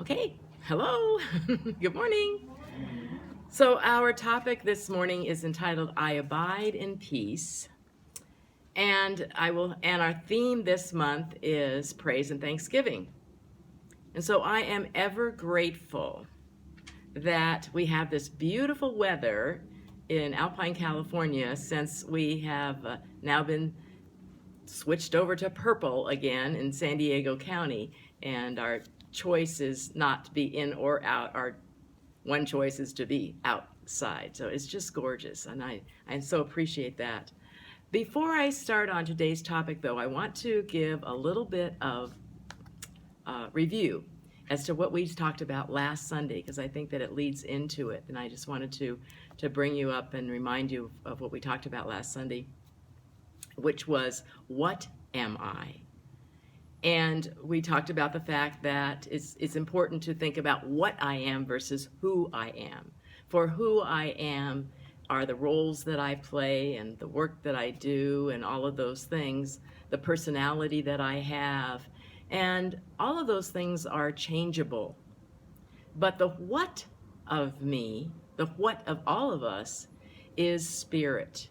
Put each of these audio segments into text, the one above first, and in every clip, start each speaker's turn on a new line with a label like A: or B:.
A: Okay, hello, good morning. So our topic this morning is entitled I Abide in Peace. And our theme this month is praise and thanksgiving. And so I am ever grateful that we have this beautiful weather in Alpine, California, since we have now been switched over to purple again in San Diego County, and our choice is not to be in or out. Our one choice is to be outside. So it's just gorgeous, and I so appreciate that. Before I start on today's topic, though, I want to give a little bit of review as to what we talked about last Sunday, because I think that it leads into it, and I just wanted to bring you up and remind you of what we talked about last Sunday, which was, what am I? And we talked about the fact that it's important to think about what I am versus who I am. For who I am are the roles that I play and the work that I do and all of those things, the personality that I have, and all of those things are changeable. But the what of me, the what of all of us, is spirit,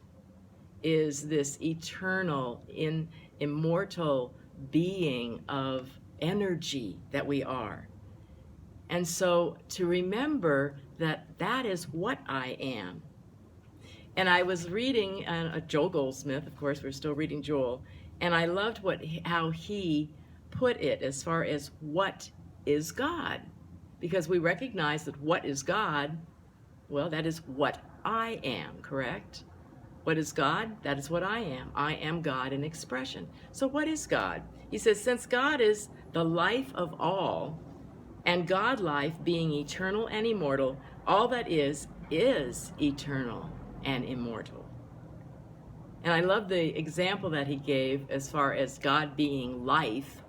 A: is this eternal, immortal being of energy that we are. And so to remember that that is what I am. And I was reading Joel Goldsmith, of course, we're still reading Joel, and I loved how he put it as far as what is God. Because we recognize that what is God, well, that is what I am, correct? What is God? That is what I am. I am God in expression. So what is God? He says, since God is the life of all, and God life being eternal and immortal, all that is eternal and immortal. And I love the example that he gave as far as God being life,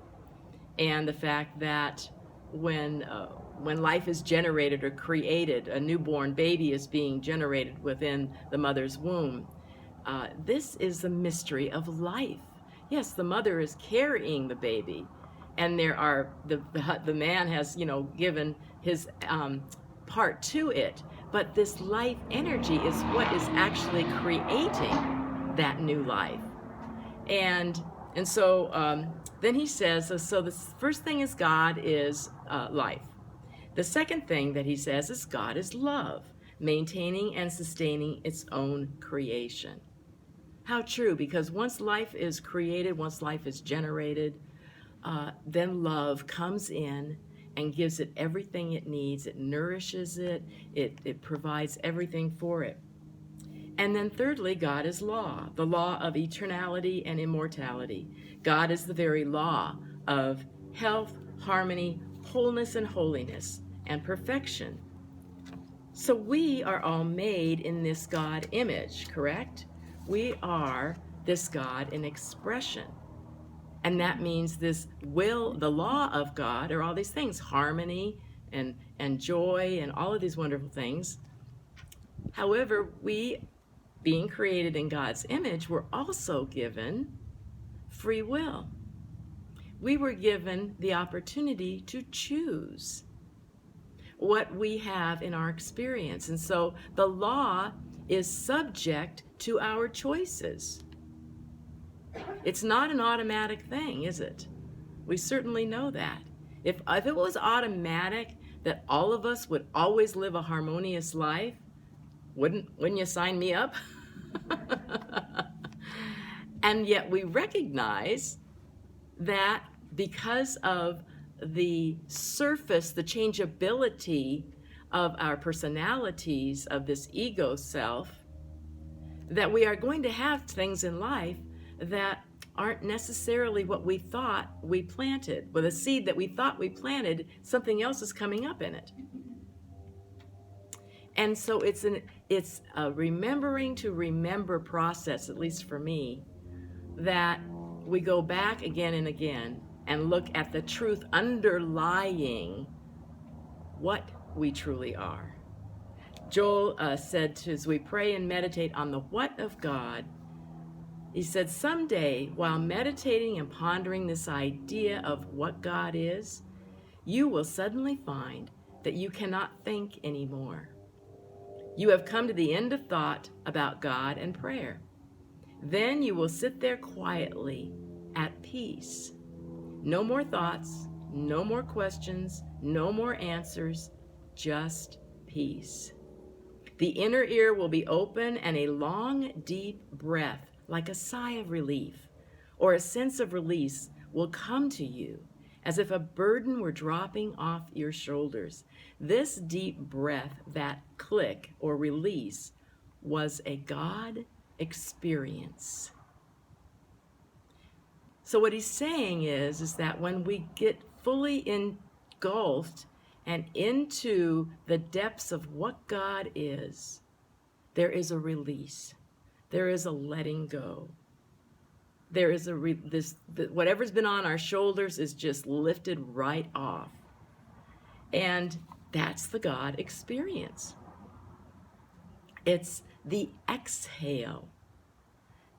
A: and the fact that when life is generated or created, a newborn baby is being generated within the mother's womb. This is the mystery of life. Yes, the mother is carrying the baby, and there are the man has given his part to it, but this life energy is what is actually creating that new life. And so then he says, so the first thing is God is life. The second thing that he says is God is love, maintaining and sustaining its own creation. How true, because once life is created, once life is generated, then love comes in and gives it everything it needs. It nourishes it. It provides everything for it. And then thirdly, God is law, the law of eternality and immortality. God is the very law of health, harmony, wholeness and holiness, and perfection. So we are all made in this God image, correct? We are this God in expression. And that means this will, the law of God, are all these things, harmony and joy and all of these wonderful things. However, we, being created in God's image, were also given free will. We were given the opportunity to choose what we have in our experience. And so the law is subject to our choices. It's not an automatic thing, is it? We certainly know that. If it was automatic that all of us would always live a harmonious life, wouldn't you sign me up? And yet we recognize that because of the surface, the changeability of our personalities, of this ego self, that we are going to have things in life that aren't necessarily what we thought we planted. With a seed that we thought we planted, something else is coming up in it. And so it's a remembering to remember process, at least for me, that we go back again and again and look at the truth underlying what we truly are. Joel said, as we pray and meditate on the what of God, he said, someday, while meditating and pondering this idea of what God is, you will suddenly find that you cannot think anymore. You have come to the end of thought about God and prayer. Then you will sit there quietly at peace. No more thoughts, no more questions, no more answers, just peace. The inner ear will be open, and a long, deep breath, like a sigh of relief or a sense of release, will come to you as if a burden were dropping off your shoulders. This deep breath, that click or release, was a God experience. So what he's saying is that when we get fully engulfed and into the depths of what God is, there is a release. There is a letting go. There is whatever's been on our shoulders is just lifted right off. And that's the God experience. It's the exhale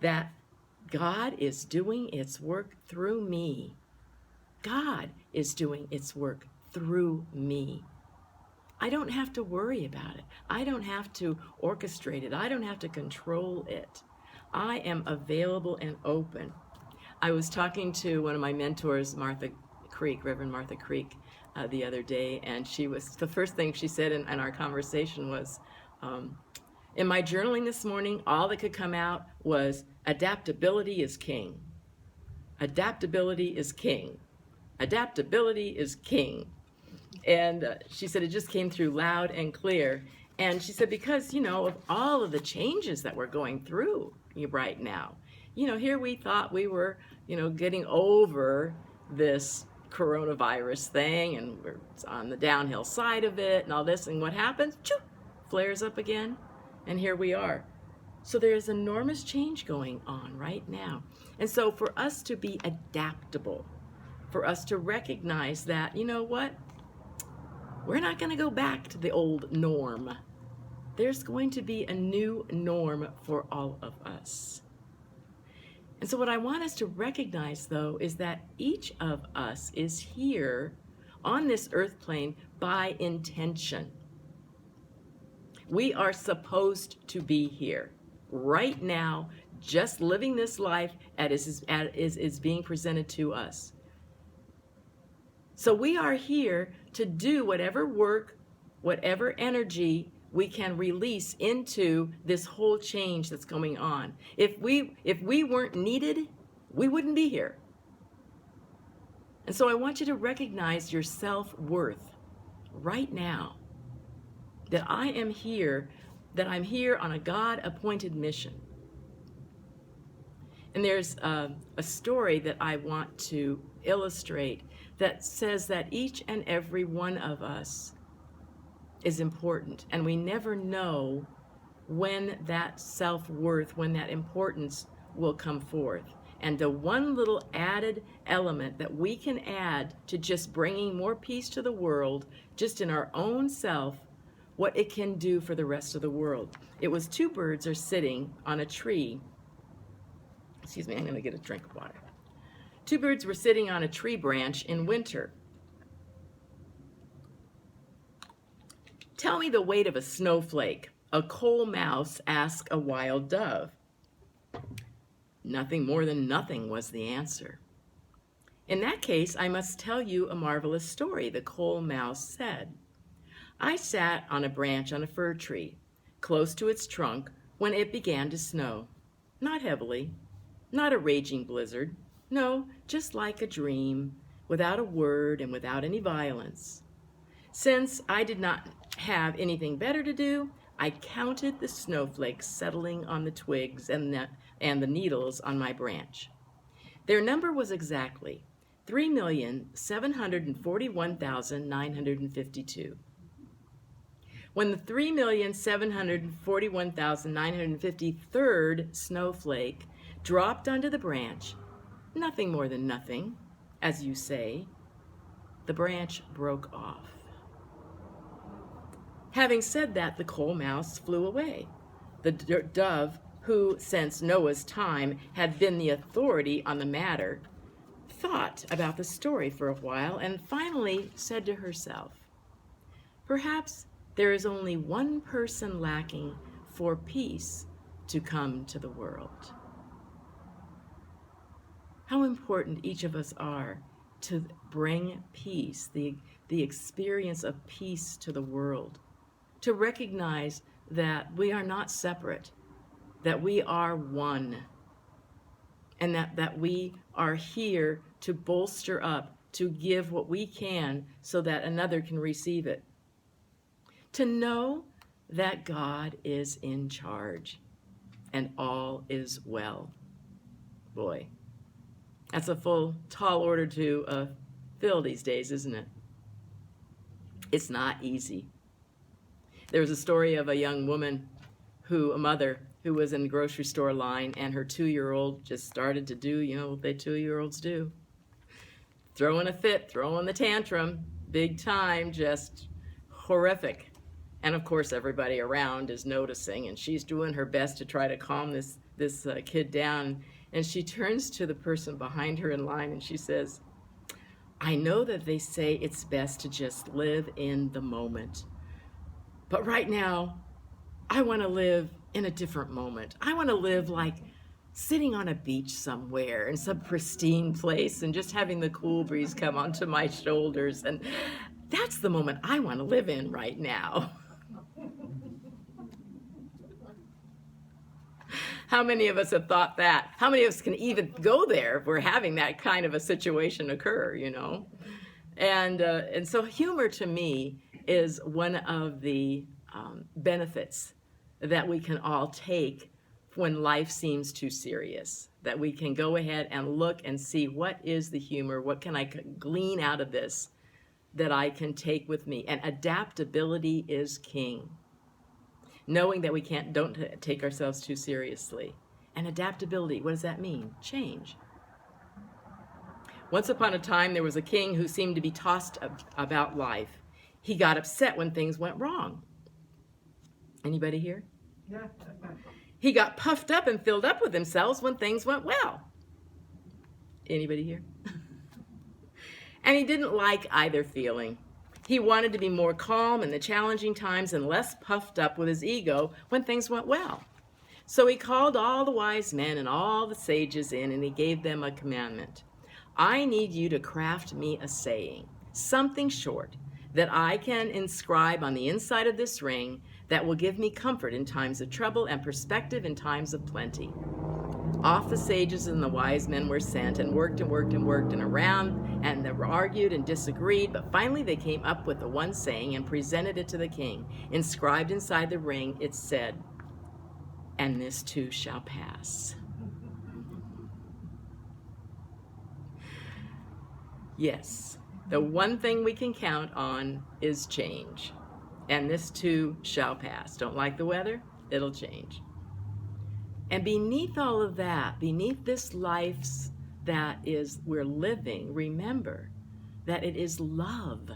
A: that God is doing its work through me. God is doing its work through me. I don't have to worry about it. I don't have to orchestrate it. I don't have to control it. I am available and open. I was talking to one of my mentors, Reverend Martha Creek, the other day, and the first thing she said in our conversation was, in my journaling this morning, all that could come out was, adaptability is king. Adaptability is king. Adaptability is king. And she said it just came through loud and clear. And she said, because, of all of the changes that we're going through right now, here we thought we were, getting over this coronavirus thing, and we're on the downhill side of it and all this. And what happens? Choo, flares up again. And here we are. So there is enormous change going on right now. And so for us to be adaptable, for us to recognize that, what? We're not going to go back to the old norm. There's going to be a new norm for all of us. And so what I want us to recognize, though, is that each of us is here on this earth plane by intention. We are supposed to be here right now, just living this life as is being presented to us. So we are here to do whatever work, whatever energy we can release into this whole change that's going on. If we weren't needed, we wouldn't be here. And so I want you to recognize your self-worth right now. That I am here, that I'm here on a God-appointed mission. And there's a story that I want to illustrate that says that each and every one of us is important, and we never know when that self-worth, when that importance will come forth. And the one little added element that we can add to just bringing more peace to the world, just in our own self, what it can do for the rest of the world. It was two birds are sitting on a tree. Excuse me, I'm going to get a drink of water. Two birds were sitting on a tree branch in winter. Tell me the weight of a snowflake, a coal mouse asked a wild dove. Nothing more than nothing was the answer. In that case, I must tell you a marvelous story, the coal mouse said. I sat on a branch on a fir tree, close to its trunk, when it began to snow. Not heavily, not a raging blizzard, no, just like a dream, without a word and without any violence. Since I did not have anything better to do, I counted the snowflakes settling on the twigs and the needles on my branch. Their number was exactly 3,741,952. When the 3,741,953rd snowflake dropped onto the branch, nothing more than nothing, as you say, the branch broke off. Having said that, the coal mouse flew away. The dove, who since Noah's time had been the authority on the matter, thought about the story for a while and finally said to herself, perhaps there is only one person lacking for peace to come to the world. How important each of us are to bring peace, the experience of peace to the world, to recognize that we are not separate, that we are one, and that we are here to bolster up, to give what we can so that another can receive it. To know that God is in charge and all is well. Boy, that's a full, tall order to fill these days, isn't it? It's not easy. There was a story of a young woman, a mother, who was in the grocery store line, and her 2-year-old just started to do, what they 2-year-olds do. Throwing a fit, throwing the tantrum, big time, just horrific. And of course, everybody around is noticing, and she's doing her best to try to calm this kid down. And she turns to the person behind her in line and she says, I know that they say it's best to just live in the moment. But right now, I want to live in a different moment. I want to live like sitting on a beach somewhere in some pristine place and just having the cool breeze come onto my shoulders. And that's the moment I want to live in right now. How many of us have thought that? How many of us can even go there if we're having that kind of a situation occur, And so humor to me is one of the benefits that we can all take when life seems too serious, that we can go ahead and look and see what is the humor, what can I glean out of this that I can take with me. And adaptability is king. Knowing that we don't take ourselves too seriously. And adaptability, what does that mean? Change. Once upon a time, there was a king who seemed to be tossed about life. He got upset when things went wrong. Anybody here?
B: Yeah.
A: He got puffed up and filled up with himself when things went well. Anybody here? And he didn't like either feeling. He wanted to be more calm in the challenging times and less puffed up with his ego when things went well. So he called all the wise men and all the sages in, and he gave them a commandment. I need you to craft me a saying, something short, that I can inscribe on the inside of this ring that will give me comfort in times of trouble and perspective in times of plenty. Off the sages and the wise men were sent and worked and worked and worked and around, and they argued and disagreed, but finally they came up with the one saying and presented it to the king. Inscribed inside the ring, it said, and this too shall pass. Yes, the one thing we can count on is change. And this too shall pass. Don't like the weather? It'll change. And beneath all of that, beneath this life that we're living, remember that it is love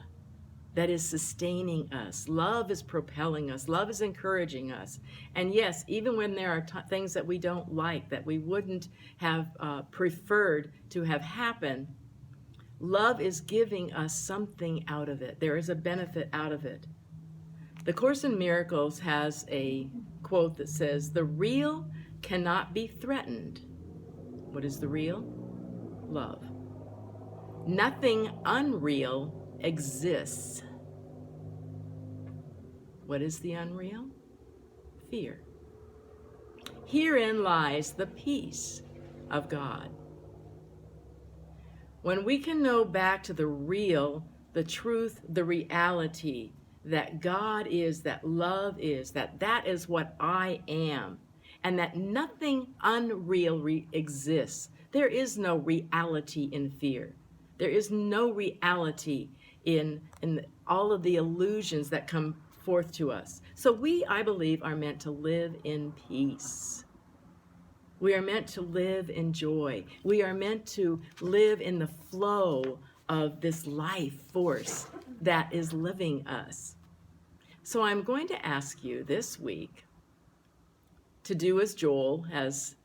A: that is sustaining us. Love is propelling us. Love is encouraging us. And yes, even when there are things that we don't like, that we wouldn't have preferred to have happen, love is giving us something out of it. There is a benefit out of it. The Course in Miracles has a quote that says, the real cannot be threatened. What is the real? Love. Nothing unreal exists. What is the unreal? Fear. Herein lies the peace of God. When we can know back to the real, the truth, the reality, that God is, that love is, that is what I am, and that nothing unreal exists. There is no reality in fear. There is no reality in all of the illusions that come forth to us. So we, I believe, are meant to live in peace. We are meant to live in joy. We are meant to live in the flow of this life force that is living us. So I'm going to ask you this week to do as Joel has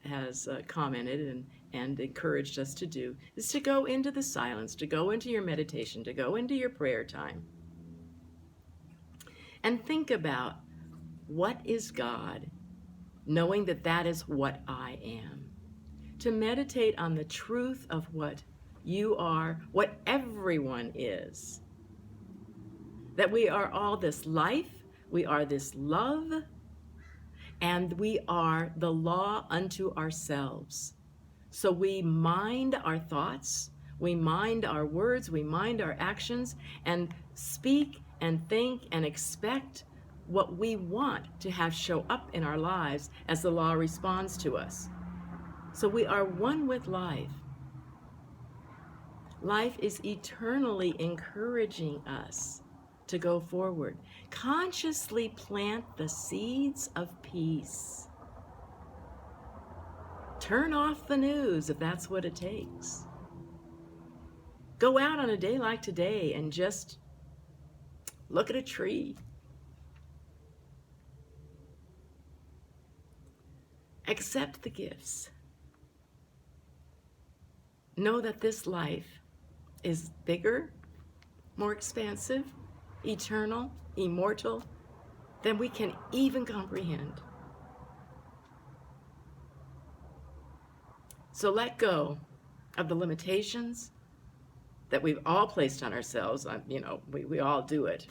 A: commented and encouraged us to do, is to go into the silence, to go into your meditation, to go into your prayer time, and think about, what is God, knowing that that is what I am. To meditate on the truth of what you are, what everyone is. That we are all this life, we are this love, and we are the law unto ourselves. So we mind our thoughts, we mind our words, we mind our actions, and speak and think and expect what we want to have show up in our lives as the law responds to us. So we are one with life. Life is eternally encouraging us to go forward. Consciously plant the seeds of peace. Turn off the news if that's what it takes. Go out on a day like today and just look at a tree. Accept the gifts. Know that this life is bigger, more expansive, eternal, immortal, than we can even comprehend. So let go of the limitations that we've all placed on ourselves. We all do it.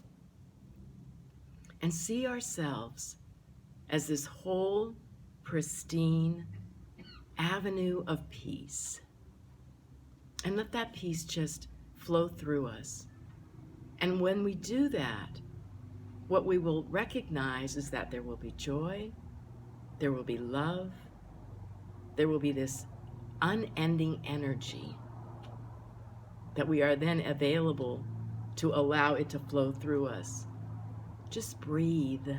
A: And see ourselves as this whole, pristine avenue of peace. And let that peace just flow through us. And when we do that, what we will recognize is that there will be joy, there will be love, there will be this unending energy that we are then available to allow it to flow through us. Just breathe.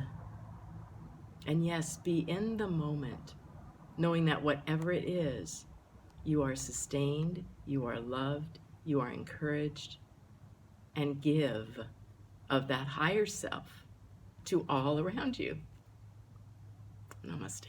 A: And yes, be in the moment, knowing that whatever it is, you are sustained, you are loved, you are encouraged, and give of that higher self to all around you. Namaste.